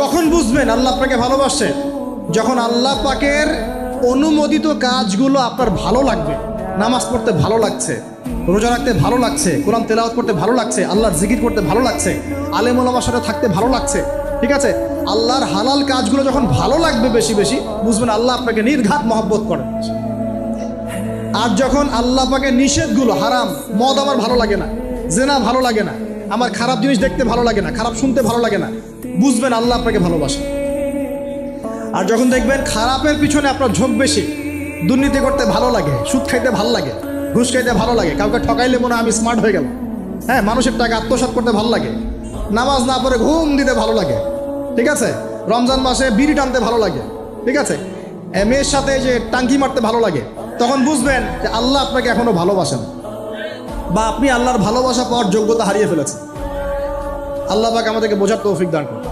কখন বুঝবেন আল্লাহ আপনাকে ভালোবাসে? যখন আল্লাহ পাকের অনুমোদিত কাজগুলো আপনার ভালো লাগবে। নামাজ পড়তে ভালো লাগছে, রোজা রাখতে ভালো লাগছে, কোরআন তেলাওয়াত করতে ভালো লাগছে, আল্লাহর জিকির করতে ভালো লাগছে, আলেম ওলামার সাথে থাকতে ভালো লাগছে, ঠিক আছে? আল্লাহর হালাল কাজগুলো যখন ভালো লাগবে বেশি বেশি, বুঝবেন আল্লাহ আপনাকে নির্ঘাত মহব্বত করেন। আর যখন আল্লাহ পাকের নিষেধগুলো, হারাম, মদ আমার ভালো লাগে না, জেনা ভালো লাগে না, আমার খারাপ জিনিস দেখতে ভালো লাগে না, খারাপ শুনতে ভালো লাগে না, বুঝবেন আল্লাহ আপনাকে ভালোবাসে। আর যখন দেখবেন খারাপের পিছনে আপনার ঝোঁক বেশি, দুর্নীতি করতে ভালো লাগে, সুদ খাইতে ভালো লাগে, ঘুষ খাইতে ভালো লাগে, কাউকে ঠকাইলে মনে হয় আমি স্মার্ট হয়ে গেলাম, হ্যাঁ, মানুষের টাকা আত্মসাৎ করতে ভালো লাগে, নামাজ না পড়ে ঘুম দিতে ভালো লাগে, ঠিক আছে, রমজান মাসে বিড়ি টানতে ভালো লাগে, ঠিক আছে, মেয়ের সাথে যে টাঙ্কি মারতে ভালো লাগে, তখন বুঝবেন যে আল্লাহ আপনাকে এখনো ভালোবাসেন, বা আপনি আল্লাহর ভালোবাসা পাওয়ার যোগ্যতা হারিয়ে ফেলেছেন। আল্লাহ পাক আমাদেরকে বোঝার তৌফিক দান করুন।